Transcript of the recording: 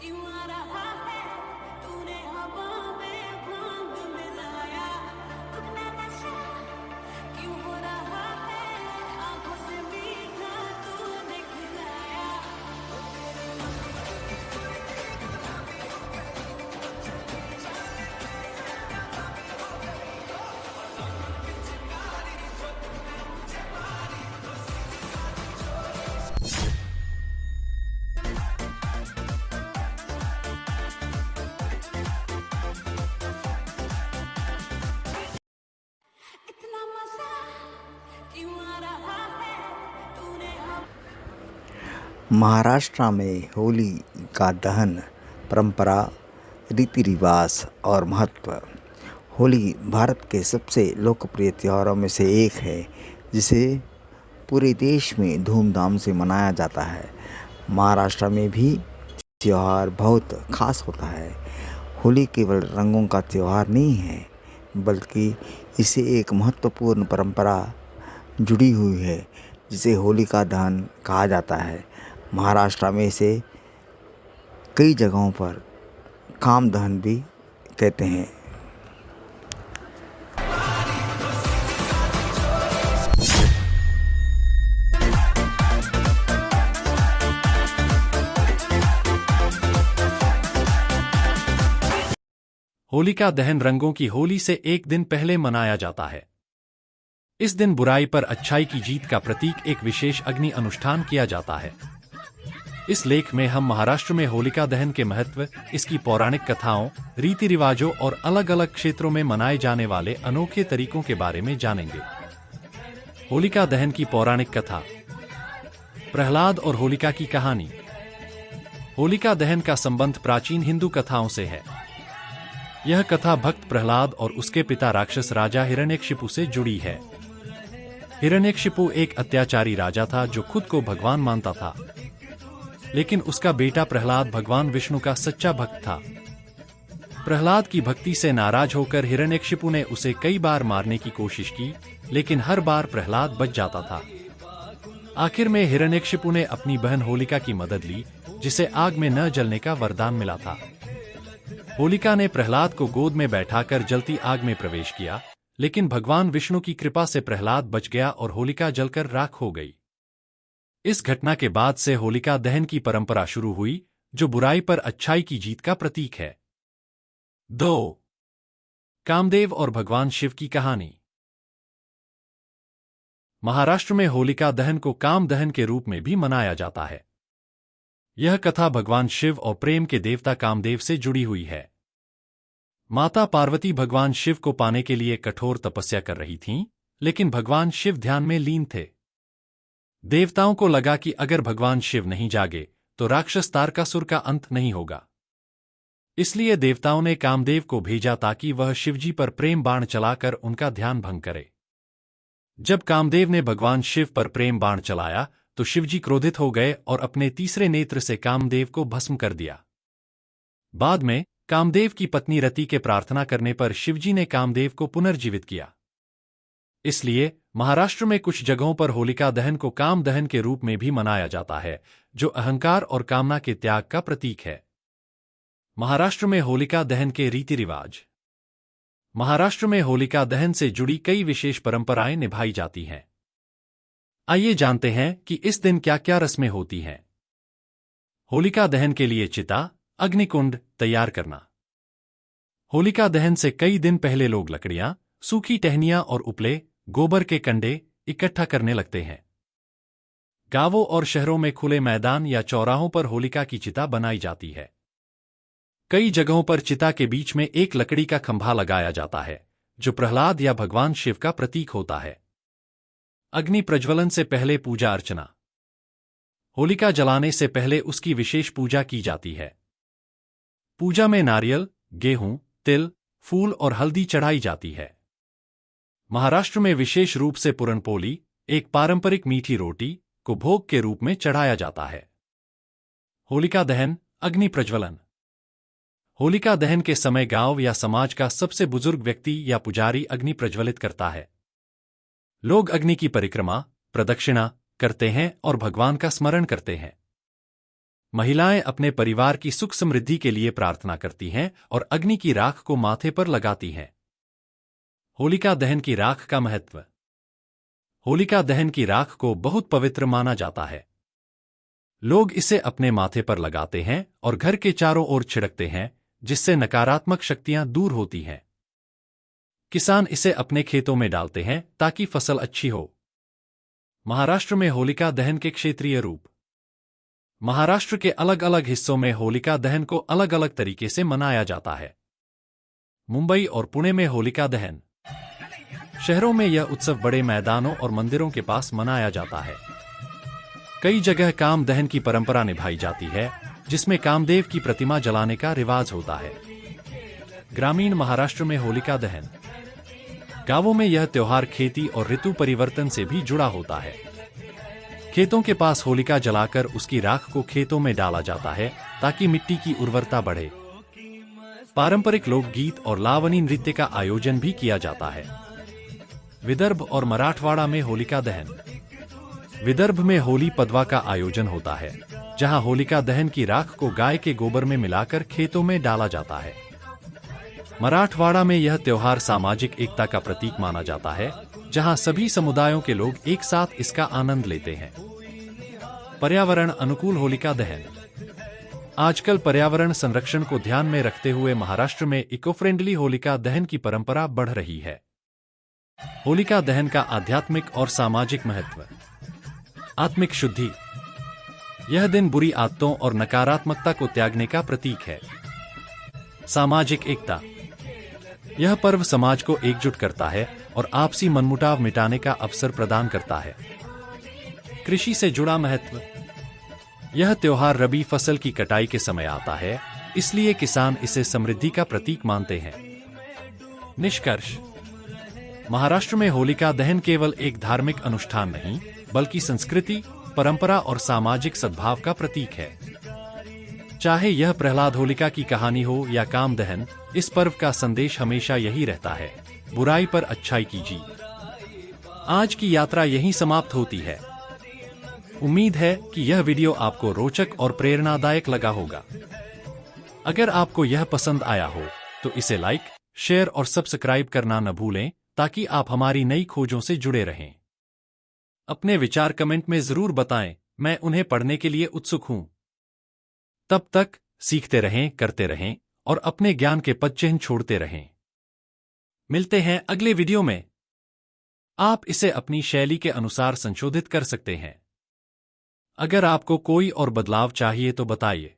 क्यों आ रहा है तूने हवा में भांग मिलाया अपना नशा क्यों हो रहा है आंखों से मीठा तूने खिलाया इतना मजा क्यों आ रहा है तूने महाराष्ट्र में होली का दहन परंपरा, रीति रिवाज और महत्व। होली भारत के सबसे लोकप्रिय त्योहारों में से एक है, जिसे पूरे देश में धूमधाम से मनाया जाता है। महाराष्ट्र में भी त्योहार बहुत खास होता है। होली केवल रंगों का त्योहार नहीं है, बल्कि इसे एक महत्वपूर्ण परंपरा जुड़ी हुई है, जिसे होलिका दहन कहा जाता है। महाराष्ट्र में इसे कई जगहों पर काम दहन भी कहते हैं। होलिका दहन रंगों की होली से एक दिन पहले मनाया जाता है। इस दिन बुराई पर अच्छाई की जीत का प्रतीक एक विशेष अग्नि अनुष्ठान किया जाता है। इस लेख में हम महाराष्ट्र में होलिका दहन के महत्व, इसकी पौराणिक कथाओं, रीति रिवाजों और अलग अलग क्षेत्रों में मनाए जाने वाले अनोखे तरीकों के बारे में जानेंगे। होलिका दहन की पौराणिक कथा। प्रहलाद और होलिका की कहानी। होलिका दहन का संबंध प्राचीन हिंदू कथाओं से है। यह कथा भक्त प्रहलाद और उसके पिता राक्षस राजा हिरण्यकशिपु से जुड़ी है। हिरण्यकशिपु एक अत्याचारी राजा था जो खुद को भगवान मानता था, लेकिन उसका बेटा प्रहलाद भगवान विष्णु का सच्चा भक्त था। प्रहलाद की भक्ति से नाराज होकर हिरण्यकशिपु ने उसे कई बार मारने की कोशिश की, लेकिन हर बार प्रहलाद बच जाता था। आखिर में हिरण्यकशिपु ने अपनी बहन होलिका की मदद ली, जिसे आग में न जलने का वरदान मिला था। होलिका ने प्रहलाद को गोद में बैठाकर जलती आग में प्रवेश किया, लेकिन भगवान विष्णु की कृपा से प्रहलाद बच गया और होलिका जलकर राख हो गई। इस घटना के बाद से होलिका दहन की परंपरा शुरू हुई, जो बुराई पर अच्छाई की जीत का प्रतीक है। 2. कामदेव और भगवान शिव की कहानी। महाराष्ट्र में होलिका दहन को काम दहन के रूप में भी मनाया जाता है। यह कथा भगवान शिव और प्रेम के देवता कामदेव से जुड़ी हुई है। माता पार्वती भगवान शिव को पाने के लिए कठोर तपस्या कर रही थीं, लेकिन भगवान शिव ध्यान में लीन थे। देवताओं को लगा कि अगर भगवान शिव नहीं जागे तो राक्षस तारकासुर का अंत नहीं होगा। इसलिए देवताओं ने कामदेव को भेजा ताकि वह शिवजी पर प्रेम बाण चलाकर उनका ध्यान भंग करे। जब कामदेव ने भगवान शिव पर प्रेम बाण चलाया तो शिवजी क्रोधित हो गए और अपने तीसरे नेत्र से कामदेव को भस्म कर दिया। बाद में कामदेव की पत्नी रति के प्रार्थना करने पर शिवजी ने कामदेव को पुनर्जीवित किया। इसलिए महाराष्ट्र में कुछ जगहों पर होलिका दहन को काम दहन के रूप में भी मनाया जाता है, जो अहंकार और कामना के त्याग का प्रतीक है। महाराष्ट्र में होलिका दहन के रीति रिवाज। महाराष्ट्र में होलिका दहन से जुड़ी कई विशेष परंपराएं निभाई जाती हैं। आइए जानते हैं कि इस दिन क्या क्या रस्में होती हैं। होलिका दहन के लिए चिता, अग्निकुंड तैयार करना। होलिका दहन से कई दिन पहले लोग लकड़ियां, सूखी टहनियां और उपले, गोबर के कंडे इकट्ठा करने लगते हैं। गांवों और शहरों में खुले मैदान या चौराहों पर होलिका की चिता बनाई जाती है। कई जगहों पर चिता के बीच में एक लकड़ी का खंभा लगाया जाता है, जो प्रहलाद या भगवान शिव का प्रतीक होता है। अग्नि प्रज्वलन से पहले पूजा अर्चना। होलिका जलाने से पहले उसकी विशेष पूजा की जाती है। पूजा में नारियल, गेहूं, तिल, फूल और हल्दी चढ़ाई जाती है। महाराष्ट्र में विशेष रूप से पुरणपोली, एक पारंपरिक मीठी रोटी, को भोग के रूप में चढ़ाया जाता है। होलिका दहन, अग्नि प्रज्वलन। होलिका दहन के समय गांव या समाज का सबसे बुजुर्ग व्यक्ति या पुजारी अग्नि प्रज्वलित करता है। लोग अग्नि की परिक्रमा, प्रदक्षिणा करते हैं और भगवान का स्मरण करते हैं। महिलाएं अपने परिवार की सुख समृद्धि के लिए प्रार्थना करती हैं और अग्नि की राख को माथे पर लगाती हैं। होलिका दहन की राख का महत्व। होलिका दहन की राख को बहुत पवित्र माना जाता है। लोग इसे अपने माथे पर लगाते हैं और घर के चारों ओर छिड़कते हैं, जिससे नकारात्मक शक्तियां दूर होती हैं। किसान इसे अपने खेतों में डालते हैं ताकि फसल अच्छी हो। महाराष्ट्र में होलिका दहन के क्षेत्रीय रूप। महाराष्ट्र के अलग अलग हिस्सों में होलिका दहन को अलग अलग तरीके से मनाया जाता है। मुंबई और पुणे में होलिका दहन। शहरों में यह उत्सव बड़े मैदानों और मंदिरों के पास मनाया जाता है। कई जगह काम दहन की परंपरा निभाई जाती है, जिसमें कामदेव की प्रतिमा जलाने का रिवाज होता है। ग्रामीण महाराष्ट्र में होलिका दहन। गांवों में यह त्योहार खेती और ऋतु परिवर्तन से भी जुड़ा होता है। खेतों के पास होलिका जलाकर उसकी राख को खेतों में डाला जाता है ताकि मिट्टी की उर्वरता बढ़े। पारंपरिक लोकगीत और लावनी नृत्य का आयोजन भी किया जाता है। विदर्भ और मराठवाड़ा में होलिका दहन। विदर्भ में होली पदवा का आयोजन होता है, जहां होलिका दहन की राख को गाय के गोबर में मिलाकर खेतों में डाला जाता है। मराठवाड़ा में यह त्योहार सामाजिक एकता का प्रतीक माना जाता है, जहां सभी समुदायों के लोग एक साथ इसका आनंद लेते हैं। पर्यावरण अनुकूल होलिका दहन। आजकल पर्यावरण संरक्षण को ध्यान में रखते हुए महाराष्ट्र में इको फ्रेंडली होलिका दहन की परंपरा बढ़ रही है। होलिका दहन का आध्यात्मिक और सामाजिक महत्व। आत्मिक शुद्धि। यह दिन बुरी आदतों और नकारात्मकता को त्यागने का प्रतीक है। सामाजिक एकता। यह पर्व समाज को एकजुट करता है और आपसी मनमुटाव मिटाने का अवसर प्रदान करता है। कृषि से जुड़ा महत्व। यह त्योहार रबी फसल की कटाई के समय आता है, इसलिए किसान इसे समृद्धि का प्रतीक मानते हैं। निष्कर्ष। महाराष्ट्र में होलिका दहन केवल एक धार्मिक अनुष्ठान नहीं, बल्कि संस्कृति, परंपरा और सामाजिक सद्भाव का प्रतीक है। चाहे यह प्रहलाद होलिका की कहानी हो या काम दहन, इस पर्व का संदेश हमेशा यही रहता है, बुराई पर अच्छाई की जीत। आज की यात्रा यहीं समाप्त होती है। उम्मीद है कि यह वीडियो आपको रोचक और प्रेरणादायक लगा होगा। अगर आपको यह पसंद आया हो तो इसे लाइक, शेयर और सब्सक्राइब करना न भूलें, ताकि आप हमारी नई खोजों से जुड़े रहें। अपने विचार कमेंट में जरूर बताएं, मैं उन्हें पढ़ने के लिए उत्सुक हूं। तब तक सीखते रहें, करते रहें और अपने ज्ञान के पदचिह्न छोड़ते रहें। मिलते हैं अगले वीडियो में। आप इसे अपनी शैली के अनुसार संशोधित कर सकते हैं। अगर आपको कोई और बदलाव चाहिए तो बताइए।